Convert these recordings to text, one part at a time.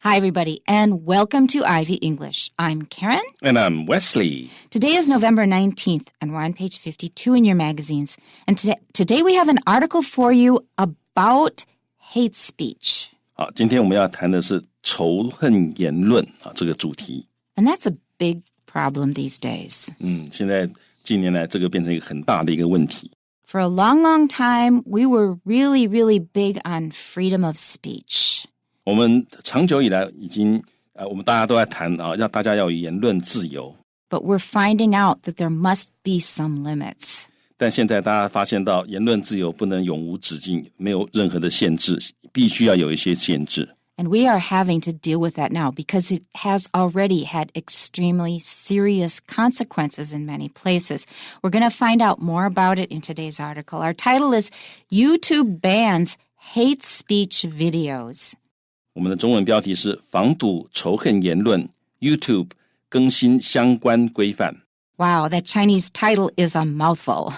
Hi, everybody, and welcome to Ivy English. I'm Karen. And I'm Wesley. Today is November 19th, and we're on page 52 in your magazines. And today we have an article for you about hate speech. 好，今天我们要谈的是仇恨言论这个主题。And that's a big problem these days. 现在近年来这个变成一个很大的一个问题。For a long, long time, we were really, really big on freedom of speech. 我们长久以来已经我们大家都在谈让大家要有言论自由。But we're finding out that there must be some limits. 但现在大家发现到言论自由不能永无止境，没有任何的限制，必须要有一些限制。And we are having to deal with that now because it has already had extremely serious consequences in many places. We're going to find out more about it in today's article. Our title is YouTube Bans Hate Speech Videos. 我们的中文标题是防堵仇恨言论 YouTube 更新相关规范。Wow, that Chinese title is a mouthful.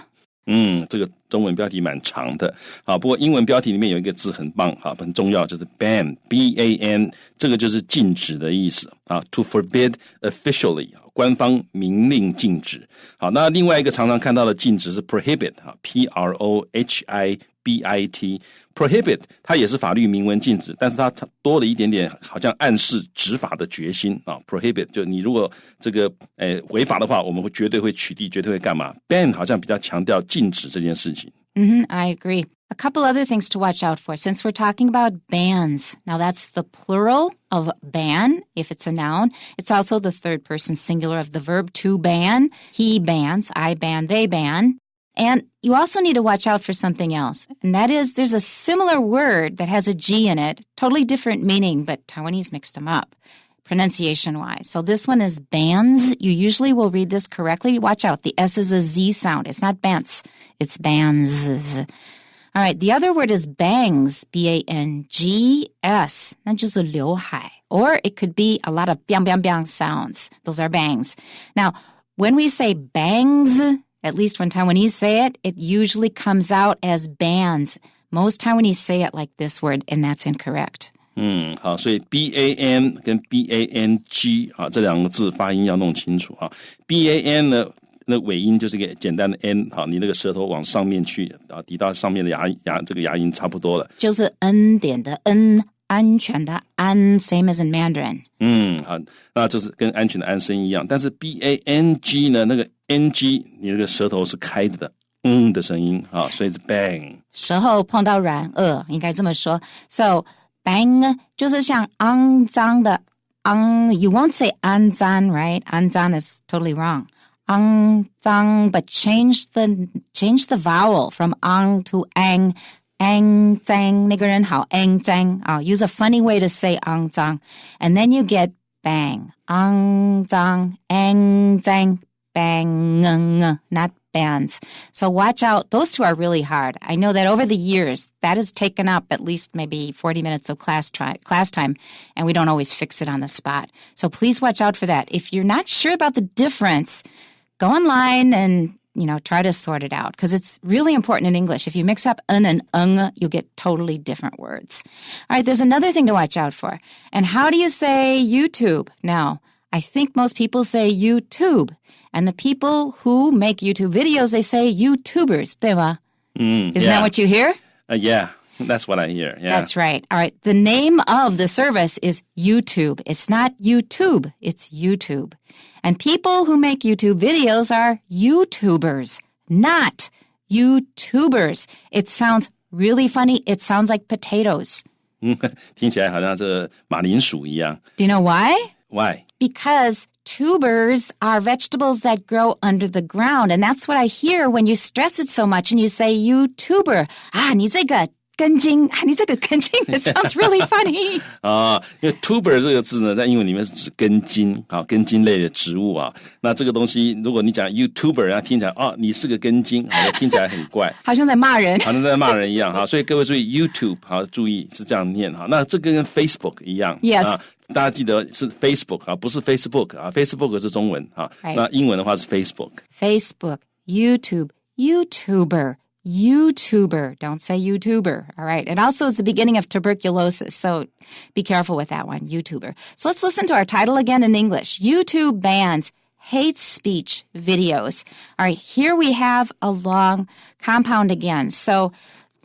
这个中文标题蛮长的。不过英文标题里面有一个字很棒，很重要，就是 ban, B-A-N, 这个就是禁止的意思。To forbid officially, 官方明令禁止。那另外一个常常看到的禁止是 prohibit, P-R-O-H-I-B-I-T, prohibit 它也是法律明文禁止，但是它多了一点点好像暗示执法的决心prohibit 就你如果这个违法的话，我们绝对会取缔，绝对会干嘛。 ban 好像比较强调禁止这件事情。I agree. A couple other things to watch out for since we're talking about bans. Now that's the plural of ban if it's a noun. It's also the third person singular of the verb to ban. He bans, I ban, they ban. And you also need to watch out for something else. And that is there's a similar word that has a G in it, totally different meaning, but Taiwanese mixed them up pronunciation-wise. So this one is bans. You usually will read this correctly. Watch out. The S is a Z sound. It's not bants. It's bans. All right. The other word is bangs, B-A-N-G-S. 那就是刘海. Or it could be a lot of biang, biang, biang sounds. Those are bangs. Now, when we say bangs, at least when Taiwanese say it, it usually comes out as bans. Most Taiwanese say it like this word, and that's incorrect. 好，所以 B-A-N 跟 B-A-N-G 这两个字发音要弄清楚。B-A-N 呢，那尾音就是一个简单的 N， 你那个舌头往上面去，抵到上面的这个牙龈差不多了。就是 N 点的 N， 安全的安 ，same as in Mandarin。好，那这是跟安全的安声一样，但是 B-A-N-G 呢，那个 N-G 你那个舌头是开着的。的声音所以是 bang。舌头碰到软腭，应该这么说。So bang 就是像肮脏的you won't say 肮脏 right? 肮脏 is totally wrong. 肮脏 but change the vowel from ang to ang. 肮脏那个人好肮脏use a funny way to say 肮脏 and then you get bang. 肮脏 肮脏 bang not bans. So watch out. Those two are really hard. I know that over the years, that has taken up at least maybe 40 minutes of class time, and we don't always fix it on the spot. So please watch out for that. If you're not sure about the difference, go online and, try to sort it out because it's really important in English. If you mix up and you'll get totally different words. All right, there's another thing to watch out for. And how do you say YouTube? Now, I think most people say YouTube. And the people who make YouTube videos, they say YouTubers, 对吗? Isn't that what you hear? Yeah, that's what I hear. Yeah. That's right. All right. The name of the service is YouTube. It's not YouTube. It's YouTube. And people who make YouTube videos are YouTubers, not YouTubers. It sounds really funny. It sounds like potatoes. 听起来好像是马铃薯一样。Do you know why? Why? Because tubers are vegetables that grow under the ground. And that's what I hear when you stress it so much and you say YouTuber. 你这个根茎 It sounds really funny. 因为 tuber 这个字呢，在英文里面是指根茎根茎类的植物那这个东西，如果你讲 YouTuber 听起来你是个根茎听起来很怪，好像在骂人，好像在骂人一样所以各位注意 YouTube 注意是这样念那这个跟 Facebook 一样 Yes.大家记得是 Facebook 不是 Facebook Facebook 是中文那英文的话是 Facebook YouTube YouTuber YouTuber. Don't say YouTuber. All right. It also is the beginning of tuberculosis. So be careful with that one, YouTuber. So let's listen to our title again in English. YouTube bans hate speech videos. All right. Here we have a long compound again. So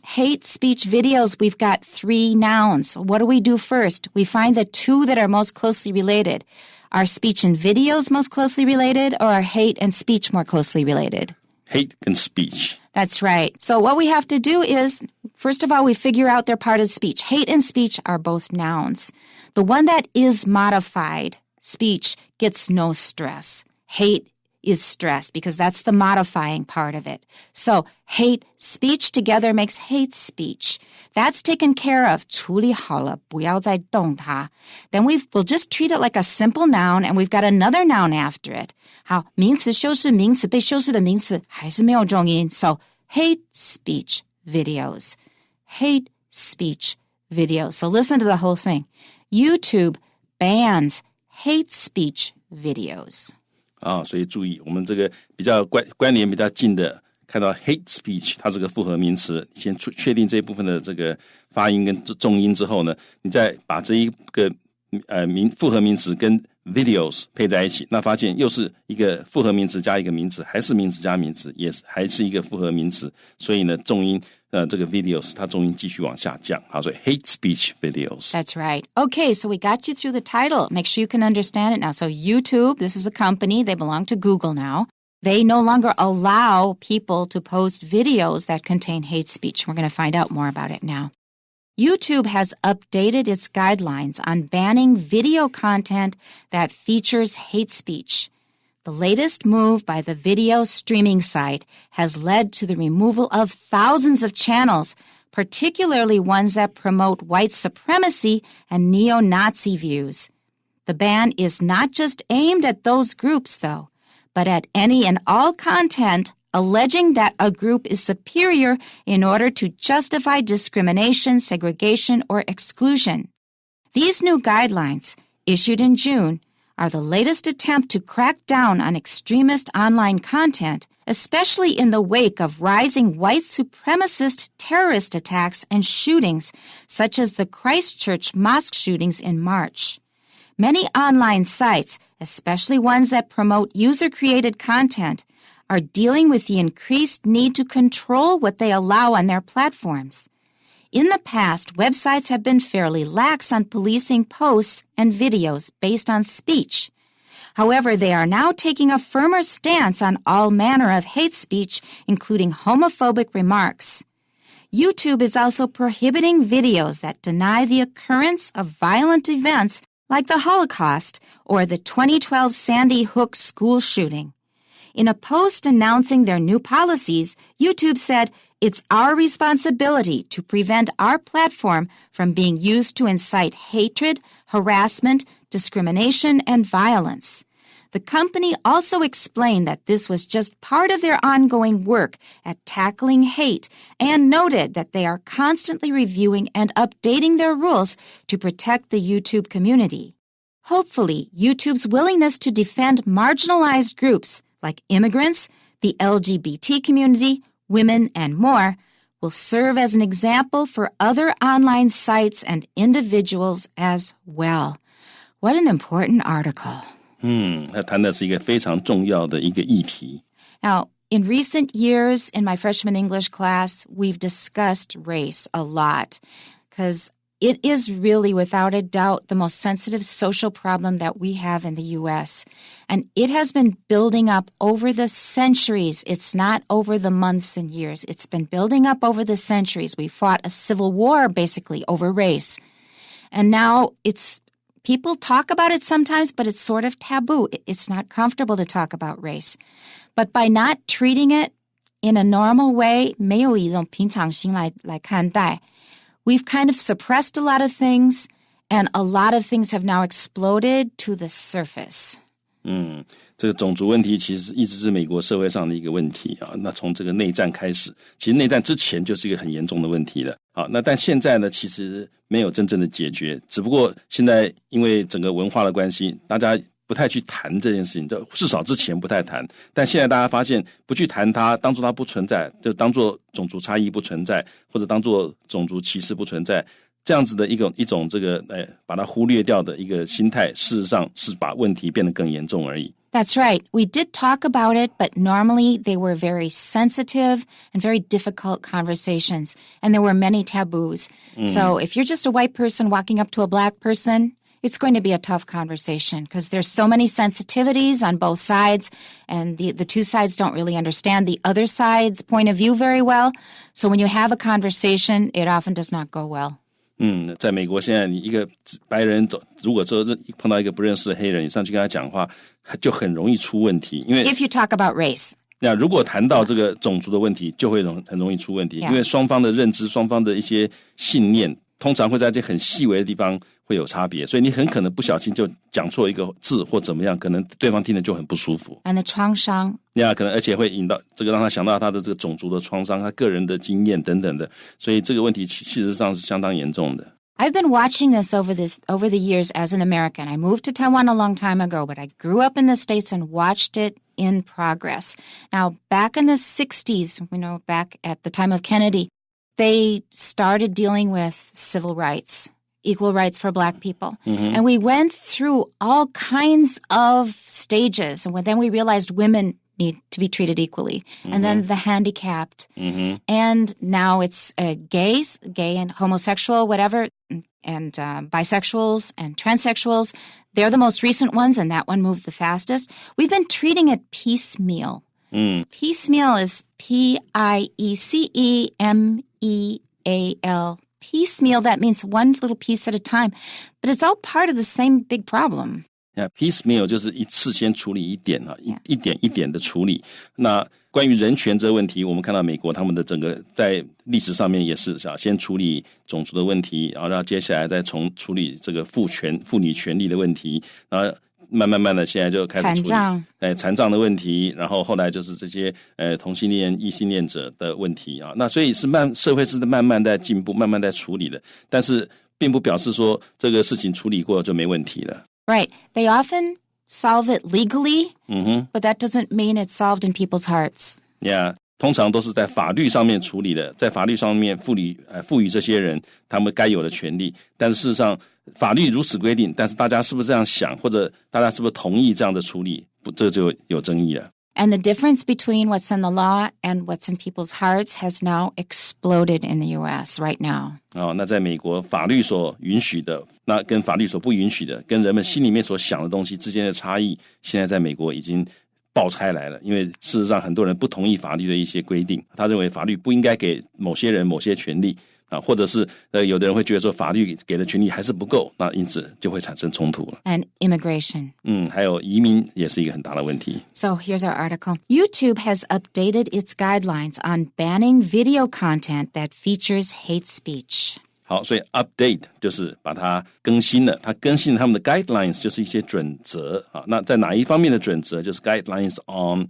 hate speech videos, we've got 3 nouns. What do we do first? We find the 2 that are most closely related. Are speech and videos most closely related, or are hate and speech more closely related? Hate and speech. That's right. So what we have to do is, first of all, we figure out they're part of speech. Hate and speech are both nouns. The one that is modified, speech, gets no stress. Hate is stressed because that's the modifying part of it. So hate speech together makes hate speech. That's taken care of. 处理好了，不要再动它。Then we'll just treat it like a simple noun, and we've got another noun after it. 好，名词修饰名词，被修饰的名词还是没有重音。So hate speech videos. Hate speech videos. So listen to the whole thing. YouTube bans hate speech videos. 所以注意，我们这个比较关联比较近的，看到 hate speech， 它这个复合名词，先确定这一部分的这个发音跟重音之后呢，你再把这一个复合名词跟 videos 配在一起，那发现又是一个复合名词加一个名词，还是名词加名词，也是还是一个复合名词，所以呢，重音这个 videos 它重音继续往下降。好，所以 hate speech videos. That's right. Okay, so we got you through the title. Make sure you can understand it now. So YouTube, this is a company. They belong to Google now. They no longer allow people to post videos that contain hate speech. We're going to find out more about it now. YouTube has updated its guidelines on banning video content that features hate speech. The latest move by the video streaming site has led to the removal of thousands of channels, particularly ones that promote white supremacy and neo-Nazi views. The ban is not just aimed at those groups, though, but at any and all content alleging that a group is superior in order to justify discrimination, segregation, or exclusion. These new guidelines, issued in June, are the latest attempt to crack down on extremist online content, especially in the wake of rising white supremacist terrorist attacks and shootings, such as the Christchurch mosque shootings in March. Many online sites, especially ones that promote user-created content, are dealing with the increased need to control what they allow on their platforms. In the past, websites have been fairly lax on policing posts and videos based on speech. However, they are now taking a firmer stance on all manner of hate speech, including homophobic remarks. YouTube is also prohibiting videos that deny the occurrence of violent events like the Holocaust or the 2012 Sandy Hook school shooting. In a post announcing their new policies, YouTube said, "It's our responsibility to prevent our platform from being used to incite hatred, harassment, discrimination, and violence." The company also explained that this was just part of their ongoing work at tackling hate and noted that they are constantly reviewing and updating their rules to protect the YouTube community. Hopefully, YouTube's willingness to defend marginalized groups like immigrants, the LGBT community, women, and more, will serve as an example for other online sites and individuals as well. What an important article. 他谈的是一个非常重要的一个议题。Now, in recent years, in my freshman English class, we've discussed race a lot because it is really, without a doubt, the most sensitive social problem that we have in the U.S. And it has been building up over the centuries. It's not over the months and years. It's been building up over the centuries. We fought a civil war, basically, over race. And now people talk about it sometimes, but it's sort of taboo. It's not comfortable to talk about race. But by not treating it in a normal way, 没有一种平常心来看待, we've kind of suppressed a lot of things, and a lot of things have now exploded to the surface. 这个种族问题其实一直是美国社会上的一个问题啊。那从这个内战开始，其实内战之前就是一个很严重的问题了。好，那但现在呢，其实没有真正的解决，只不过现在因为整个文化的关系，大家不太去谈这件事情，至少之前不太谈，但现在大家发现不去谈它，当作它不存在，就当作种族差异不存在，或者当作种族歧视不存在，这样子的一种这个把它忽略掉的一个心态，事实上是把问题变得更严重而已。That's right. We did talk about it, but normally they were very sensitive and very difficult conversations, and there were many taboos. So if you're just a white person walking up to a black person, it's going to be a tough conversation because there's so many sensitivities on both sides, and the two sides don't really understand the other side's point of view very well. So when you have a conversation, it often does not go well. 在美国现在你一个白人如果说碰到一个不认识的黑人，你上去跟他讲话，就很容易出问题。因为 If you talk about race. 那如果谈到这个种族的问题，就会很容易出问题，因为双方的认知、双方的一些信念，通常会在这很细微的地方会有差别，所以你很可能不小心就讲错一个字或怎么样，可能对方听了就很不舒服。And the 创伤，可能而且会引到这个让他想到他的这个种族的创伤，他个人的经验等等的，所以这个问题事实上是相当严重的。I've been watching this over the years as an American. I moved to Taiwan a long time ago, but I grew up in the States and watched it in progress. Now, back in the 60s, back at the time of Kennedy, they started dealing with civil rights, equal rights for black people. And we went through all kinds of stages. And then we realized women need to be treated equally. And then the handicapped. And now it's gays, gay and homosexual, whatever, and bisexuals and transsexuals. They're the most recent ones, and that one moved the fastest. We've been treating it piecemeal. Piecemeal is P-I-E-C-E-M-E-A-L. Piecemeal, that means one little piece at a time. But it's all part of the same big problem. Piecemeal 就是一次先处理一点一点一点的处理。那关于人权这个问题，我们看到美国他们的整个在历史上面也是先处理种族的问题，然后接下来再处理这个妇女权利的问题，然后慢慢的现在就开始处理残障的问题，然后后来就是这些同性恋、异性恋者的问题啊。那所以是社会是慢慢在进步，慢慢在处理的，但是并不表示说这个事情处理过就没问题了。Right. They often solve it legally, but that doesn't mean it's solved in people's hearts. Yeah. 通常都是在法律上面处理的，在法律上面赋予这些人他们该有的权利，但是事实上法律如此规定，但是大家是不是这样想，或者大家是不是同意这样的处理，这就有争议了。And the difference between what's in the law and what's in people's hearts has now exploded in the U.S. right now. 那在美国法律所允许的，那跟法律所不允许的，跟人们心里面所想的东西之间的差异，现在在美国已经爆开来了。因为事实上很多人不同意法律的一些规定，他认为法律不应该给某些人某些权利或者是有的人会觉得说法律给的权利还是不够，那因此就会产生冲突了。And immigration. 还有移民也是一个很大的问题。So here's our article. YouTube has updated its guidelines on banning video content that features hate speech. 好，所以 update 就是把它更新了，它更新了他们的 guidelines 就是一些准则那在哪一方面的准则就是 guidelines on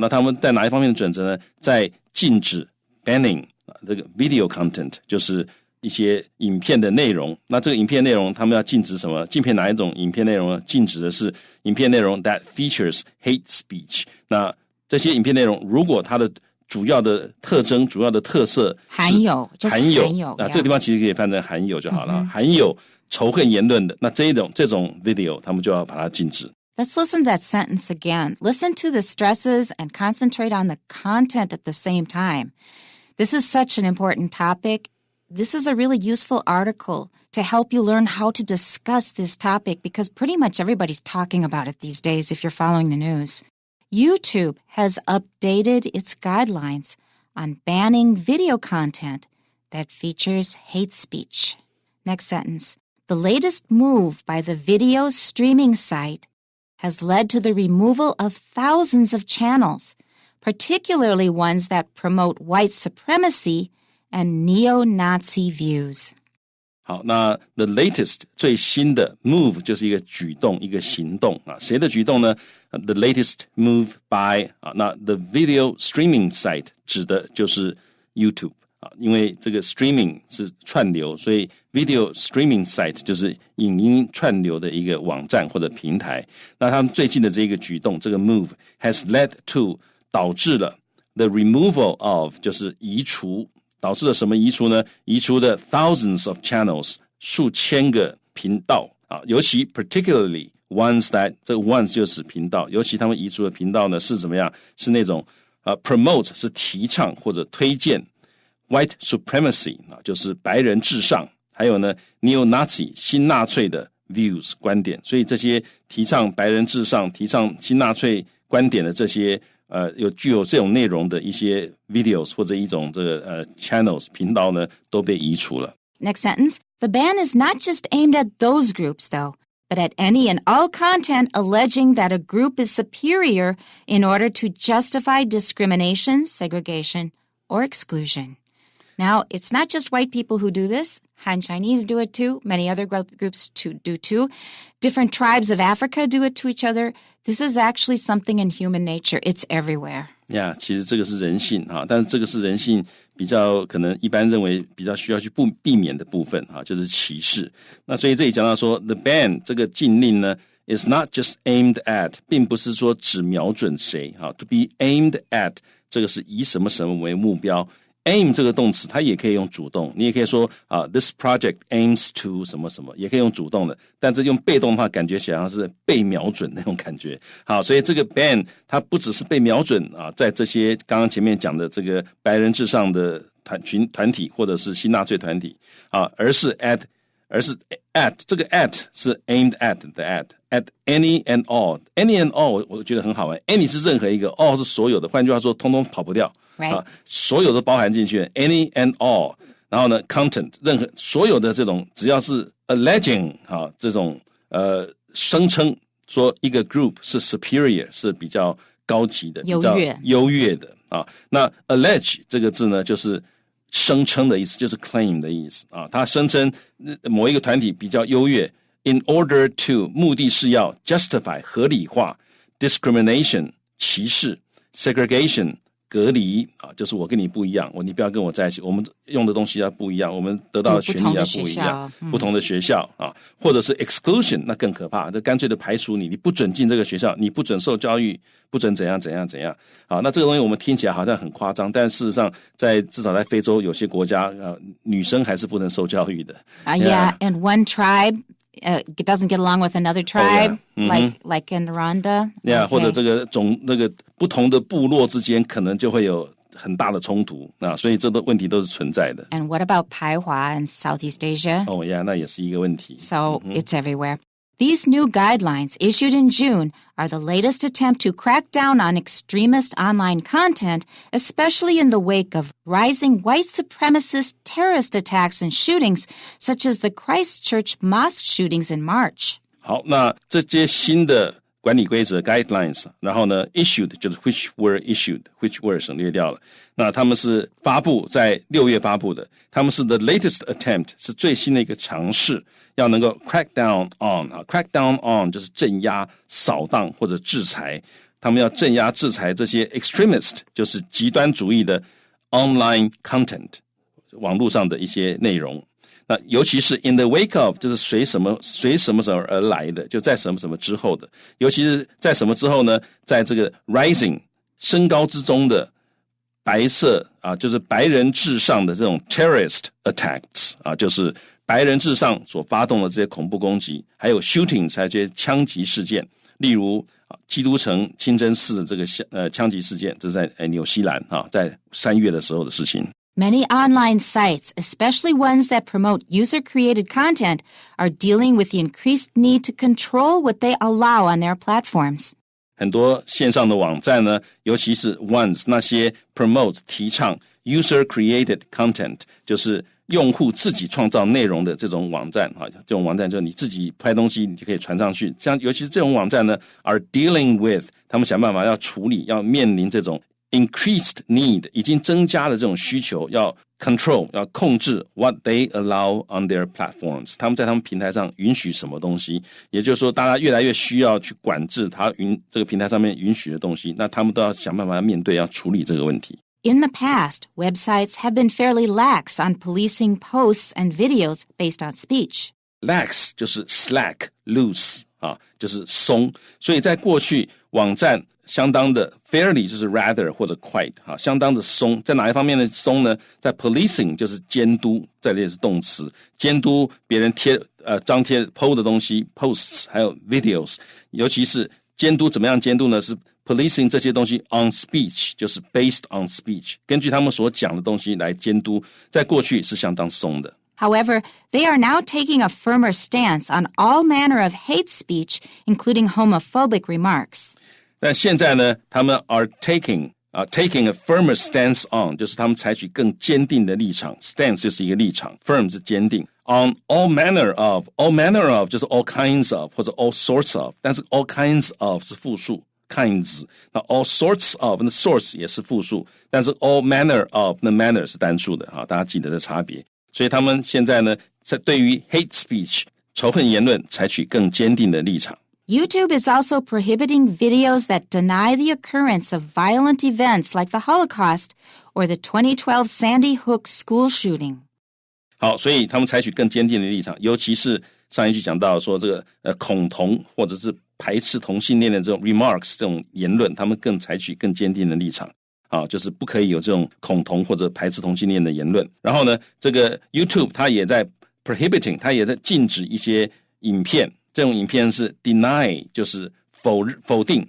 那他们在哪一方面的准则呢？在禁止 banning这个 video content 就是一些影片的内容，那这个影片内容他们要禁止什么？禁片哪一种影片内容呢？禁止的是影片内容 that features hate speech。那这些影片内容如果它的主要的特征、主要的特色含有这个地方其实可以翻成含有就好了。含有仇恨言论的，那这种 video 他们就要把它禁止。Let's listen to that sentence again. Listen to the stresses and concentrate on the content at the same time. This is such an important topic. This is a really useful article to help you learn how to discuss this topic because pretty much everybody's talking about it these days if you're following the news. YouTube has updated its guidelines on banning video content that features hate speech. Next sentence. The latest move by the video streaming site has led to the removal of thousands of channels, particularly ones that promote white supremacy and neo-Nazi views. 好，那 the latest 最新的 move 就是一个举动，一个行动谁的举动呢？The latest move by 那 the video streaming site 指的就是 YouTube 因为这个 streaming 是串流，所以 video streaming site 就是影音串流的一个网站或者平台。那他们最近的这个举动，这个 move has led to 导致了 the removal of 就是移除，导致了什么移除呢？移除的 thousands of channels 数千个频道尤其 particularly ones that 这个 ones 就是频道，尤其他们移除的频道呢是怎么样？是那种promote 是提倡或者推荐 white supremacy 就是白人至上，还有呢 neo-Nazi 新纳粹的 views 观点，所以这些提倡白人至上、提倡新纳粹观点的这些具有这种内容的一些 videos 或者一种这个channels 频道呢都被移除了。Next sentence, the ban is not just aimed at those groups though, but at any and all content alleging that a group is superior in order to justify discrimination, segregation, or exclusion. Now, it's not just white people who do this. Han Chinese do it too. Many other groups do too. Different tribes of Africa do it to each other. This is actually something in human nature. It's everywhere. 其实这个是人性但是这个是人性比较可能一般认为比较需要去避免的部分就是歧视。那所以这里讲到说 the ban 这个禁令呢 is not just aimed at 并不是说只瞄准谁to be aimed at 这个是以什么什么为目标。aim 这个动词它也可以用主动，你也可以说this project aims to 什么什么，也可以用主动的，但这用被动的话感觉起来像是被瞄准那种感觉。好，所以这个 ban 它不只是被瞄准在这些刚刚前面讲的这个白人至上的团体或者是新纳粹团体而是 at 这个 at 是 aimed at 的 at any and all any and all 我觉得很好玩 any 是任何一个 all 是所有的，换句话说通通跑不掉所有都包含进去 any and all 然后呢 content 任何所有的这种只要是 alleging 这种声称说一个 group 是 superior 是比较高级的比较优越的那 allege 这个字呢就是声称的意思，就是 claim 的意思他声称某一个团体比较优越 in order to 目的是要 justify 合理化 discrimination 歧视 segregation 隔离就是我跟你不一样你不要跟我在一起，我们用的东西要不一样，我们得到的权利要不一样，不同的学校或者是 exclusion 那更可怕，就干脆的排除你不准进这个学校，你不准受教育，不准怎样怎样怎样那这个东西我们听起来好像很夸张，但事实上至少在非洲有些国家女生还是不能受教育的yeah, and one tribe it doesn't get along with another tribe like in Rwanda. Yeah, 或者这个那个不同的部落之间可能就会有很大的冲突所以这个问题都是存在的。And what about 排华 in Southeast Asia? Oh yeah, 那也是一个问题。So it's everywhere. These new guidelines issued in June are the latest attempt to crack down on extremist online content, especially in the wake of rising white supremacist terrorist attacks and shootings, such as the Christchurch mosque shootings in March. 好，那这些新的管理规则 guidelines， 然后呢 issued 就是 which were issued， which were 省略掉了。那他们是发布在6月发布的，他们是 the latest attempt 是最新的一个尝试，要能够 crack down on。crack down on 就是镇压、扫荡或者制裁，他们要镇压制裁这些 extremist 就是极端主义的 online content 网络上的一些内容。那尤其是 in the wake of 就是随什么而来的，就在什么什么之后的，尤其是在什么之后呢？在这个 rising 升高之中的白色就是白人至上的这种 terrorist attacks 就是白人至上所发动的这些恐怖攻击，还有 shootings 还有这些枪击事件，例如基督城清真寺的这个枪击事件，这是在纽西兰在3月的时候的事情。Many online sites, especially ones that promote user-created content, are dealing with the increased need to control what they allow on their platforms. 很多线上的网站呢，尤其是 ones 那些 promote 提倡 user-created content， 就是用户自己创造内容的这种网站这种网站就是你自己拍东西，你就可以传上去。这样，尤其是这种网站呢 ，are dealing with 他们想办法要处理，要面临这种increased need 已经增加的这种需求，要 control 要控制 what they allow on their platforms， 他们在他们平台上允许什么东西，也就是说大家越来越需要去管制这个平台上面允许的东西，那他们都要想办法面对，要处理这个问题。in the past, websites have been fairly lax on policing posts and videos based on speech. Lax 就是 slack, loose 就是松，所以在过去网站相当的 fairly 就是 rather 或者 quite 相当的松，在哪一方面的松呢？在 policing 就是监督，这里也是动词，监督别人张贴 po 的东西 posts 还有 videos， 尤其是监督怎么样监督呢？是 policing 这些东西 on speech 就是 based on speech， 根据他们所讲的东西来监督，在过去是相当松的。However, they are now taking a firmer stance on all manner of hate speech, including homophobic remarks. 但现在呢，他们 are taking a firmer stance on， 就是他们采取更坚定的立场 ，stance 就是一个立场 ，firm 是坚定 ，on all manner of 就是 all kinds of 或者 all sorts of， 但是 all kinds of 是复数 kinds， 那 all sorts of 那 sorts 也是复数，但是 all manner of 那 manner 是单数的大家记得的差别。所以他们现在呢，在对于 hate speech 仇恨言论采取更坚定的立场。YouTube is also prohibiting videos that deny the occurrence of violent events like the Holocaust or the 2012 Sandy Hook school shooting. 好，所以他们采取更坚定的立场，尤其是上一句讲到说这个恐同或者是排斥同性恋的这种 remarks 这种言论，他们更采取更坚定的立场。就是不可以有这种恐同或者排斥同性恋的言论。然后呢，这个 YouTube 它也在 prohibiting， 它也在禁止一些影片，这种影片是 deny， 就是否定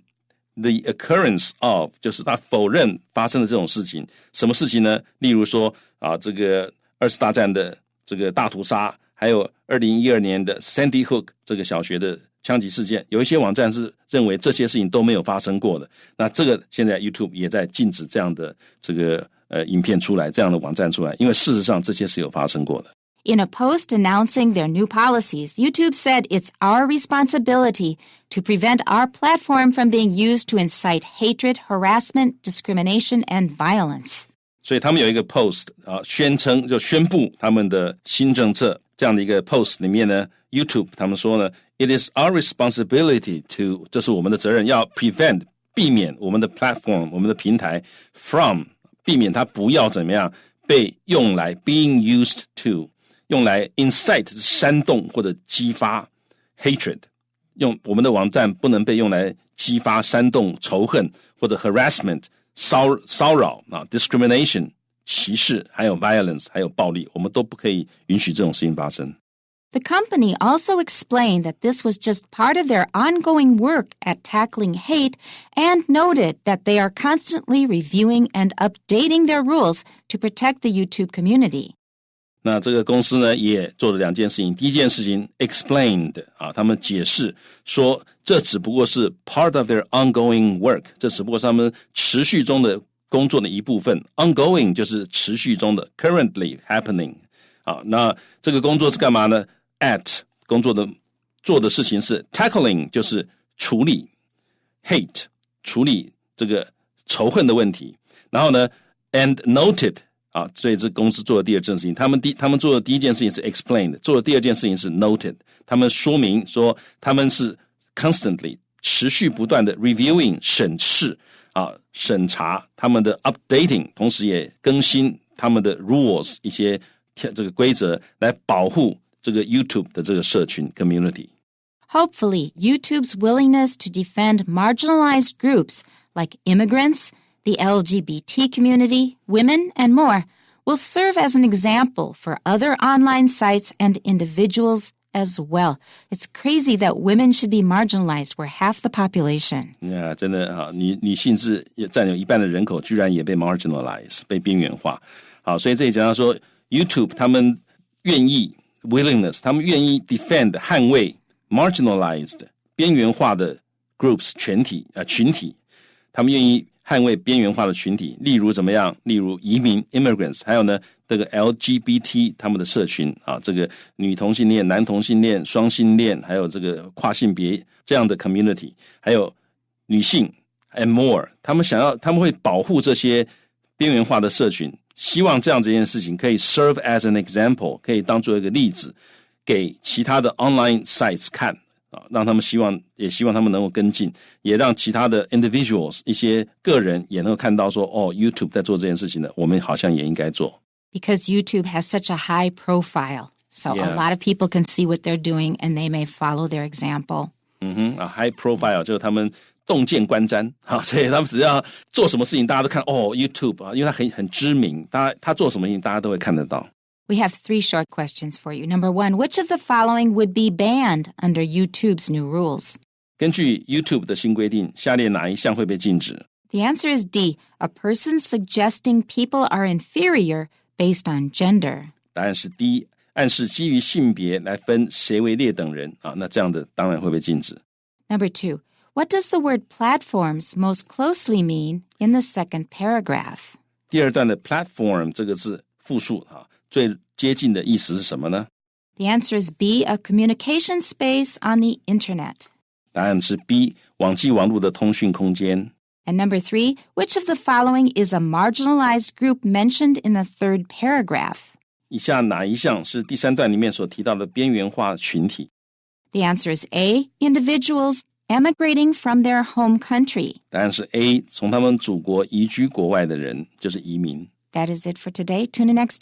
the occurrence of， 就是它否认发生的这种事情。什么事情呢？例如说这个二次大战的这个大屠杀，还有2012年的 Sandy Hook 这个小学的枪击事件，有一些网站是认为这些事情都没有发生过的。那这个现在 YouTube 也在禁止这样的这个影片出来，这样的网站出来，因为事实上这些是有发生过的。In a post announcing their new policies, YouTube said it's our responsibility to prevent our platform from being used to incite hatred, harassment, discrimination, and violence. 所以他们有一个 post 宣称就宣布他们的新政策，这样的一个 post 里面呢 YouTube 他们说呢 It is our responsibility to 这是我们的责任，要 prevent 避免我们的 platform 我们的平台 from 避免它不要怎么样被用来 being used to 用来 incite 煽动或者激发 hatred， 用我们的网站不能被用来激发煽动仇恨或者 harassment 骚扰discrimination 歧视还有 violence 还有暴力，我们都不可以允许这种事情发生。The company also explained that this was just part of their ongoing work at tackling hate and noted that they are constantly reviewing and updating their rules to protect the YouTube community. 那这个公司呢也做了两件事情，第一件事情 explained 他们解释说这只不过是 part of their ongoing work， 这只不过是他们持续中的工作的一部分， ongoing 就是持续中的 currently happening。 那这个工作是干嘛呢？ at 工作的做的事情是 tackling 就是处理 hate 处理这个仇恨的问题，然后呢 and noted所以这公司做的第二件事情，他们做的第一件事情是 explained， 做的第二件事情是 noted， 他们说明说他们是 constantly 持续不断的 reviewing 审视审查他们的 updating， 同时也更新他们的 rules 一些这个规则来保护这个 YouTube 的这个社群 community。 Hopefully, YouTube's willingness to defend marginalized groups like immigrants, the LGBT community, women, and more will serve as an example for other online sites and individuals as well. It's crazy that women should be marginalized. We're half the population. 真的女性是占有一半的人口，居然也被 marginalized 被边缘化。所以这里讲到说 YouTube 他们愿意 willingness 他们愿意 defend 捍卫 marginalized 边缘化的 groups 群体，他们愿意捍卫边缘化的群体，例如怎么样？例如移民 immigrants， 还有呢这个 LGBT 他们的社群这个女同性恋、男同性恋、双性恋，还有这个跨性别这样的 community， 还有女性 and more， 他们会保护这些边缘化的社群，希望这样这件事情可以 serve as an example， 可以当做一个例子给其他的 online sites 看，让他们也希望他们能够跟进，也让其他的 individuals 一些个人也能够看到说YouTube 在做这件事情呢，我们好像也应该做。Because YouTube has such a high profile, so a lot of people can see what they're doing and they may follow their example. High profile 就是他们洞见观瞻，所以他们只要做什么事情，大家都看YouTube 因为他很知名，他做什么事情大家都会看得到。We have 3 short questions for you. Number 1, which of the following would be banned under YouTube's new rules? 根据 YouTube 的新规定，下列哪一项会被禁止？ The answer is D, a person suggesting people are inferior based on gender. 答案是 D， 暗示基于性别来分谁为劣等人那这样的当然会被禁止。 Number 2, what does the word platforms most closely mean in the second paragraph? 第二段的 platform 这个字复数最接近的意思是什么呢？ The answer is B, a communication space on the internet. 答案是 B， 网际网络的通讯空间。 And number 3, which of the following is a marginalized group mentioned in the third paragraph? 以下哪一项是第3段里面所提到的边缘化群体？ The answer is A, individuals emigrating from their home country. 答案是 A， 从他们祖国移居国外的人，就是移民。That is it for today. Tune in next time.